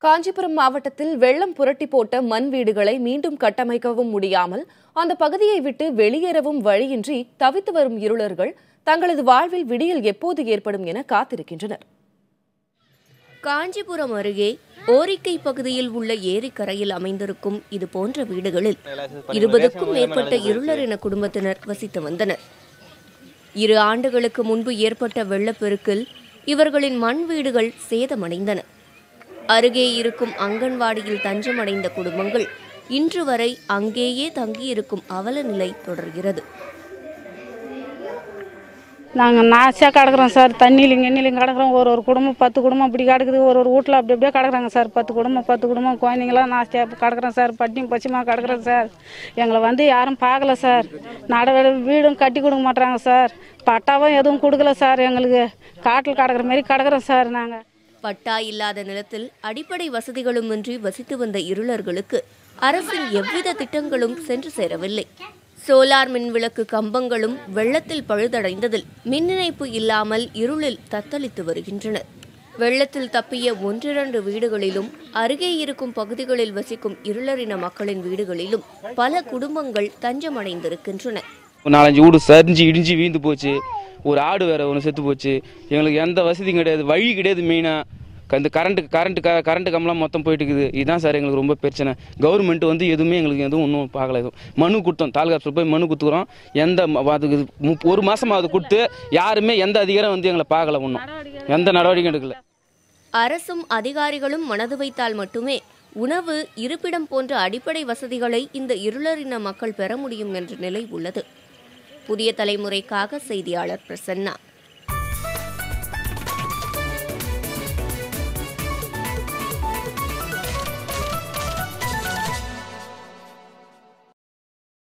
காஞ்சிபுரம் மாவட்டத்தில் வெள்ளம் புரட்டி போட்ட மண் வீடுகளை மீண்டும் கட்டமைக்கவும் முடியாமல் அந்த பகுதியை விட்டு வெளியேறவும் வழியின்றி தவித்து வரும் இருளர்கள் தங்களது வாழ்வில் விடியல் எப்போது ஏற்படும் என காத்திருக்கின்றனர். காஞ்சிபுரம் அருகே ஓரிக்கை பகுதியில் உள்ள ஏரிக்கரையில் அமைந்திருக்கும் இதுபோன்ற வீடுகளில் 20க்கும் மேற்பட்ட இருளரின குடும்பத்தினர் வசித்து வந்தனர். 2 ஆண்டுகளுக்கு முன்பு ஏற்பட்ட வெள்ளப்பெருக்கில் இவர்களின் மண் வீடுகள் சேதமடைந்தன. அருகே இருக்கும் அங்கன்வாடியில் தஞ்சமடைந்த குடும்பங்கள் இன்று வரை அங்கேயே தங்கியிருக்கும் அவல நிலை தொடர்கிறது. நாங்கள் நாசியாக கிடக்குறோம் சார். தண்ணியிலையும் கிடக்குறோம். ஒரு குடும்பம் 10 குடும்பம் அப்படி கிடக்குது. ஒரு வீட்டில் அப்படி அப்படியே கிடக்குறாங்க சார். 10 குடும்பம் குழந்தைங்களாம் நாசியாக கிடக்குறோம் சார். பட்டியும் பச்சமாக கிடக்குறோம் சார். எங்களை யாரும் பார்க்கல சார். வீடும் கட்டி கொடுக்க மாட்டாங்க சார். பட்டாவும் எதுவும் கொடுக்கல சார். எங்களுக்கு காட்டில் கிடக்குற மாதிரி கிடக்குறோம் சார். நாங்கள் பட்டா இல்லாத நிலத்தில் அடிப்படை வசதிகளுமின்றி வசித்து வந்த இருளர்களுக்கு அரசின் எவ்வித திட்டங்களும் சென்று சேரவில்லை. சோலார் மின்விளக்கு கம்பங்களும் வெள்ளத்தில் பழுதடைந்ததில் மின் இணைப்பு இல்லாமல் இருளில் தத்தளித்து வருகின்றனர். வெள்ளத்தில் தப்பிய 1-2 வீடுகளிலும் அருகே இருக்கும் பகுதிகளில் வசிக்கும் இருளரின மக்களின் வீடுகளிலும் பல குடும்பங்கள் தஞ்சமடைந்திருக்கின்றன. 4-5 வீடு சரிஞ்சு இடிஞ்சு வீழ்ந்து போச்சு. ஒரு ஆடு வேற ஒன்று செத்து போச்சு. எங்களுக்கு எந்த வசதியும் கிடையாது, வழி கிடையாது. மெயினாக இந்த கரண்ட் கம்பெல்லாம் மொத்தம் போயிட்டு இருக்குது. இதுதான் சார் எங்களுக்கு ரொம்ப பிரச்சனை. கவர்மெண்ட் எதுவுமே எங்களுக்கு ஒன்றும் பார்க்கல. மனு கொடுத்தோம், தாலுகா ஆஃபீஸில் போய் மனு கொடுத்துக்கிறோம். அதுக்கு 1 மாதம் அது கொடுத்து யாருமே எந்த அதிகாரம் எங்களை பார்க்கல. ஒன்றும் எந்த நடவடிக்கையும் எடுக்கல. அரசும் அதிகாரிகளும் மனது வைத்தால் மட்டுமே உணவு, இருப்பிடம் போன்ற அடிப்படை வசதிகளை இந்த இருளரின மக்கள் பெற முடியும் என்ற நிலை உள்ளது. புதிய தலைமுறைக்காக செய்தியாளர் பிரசன்னா.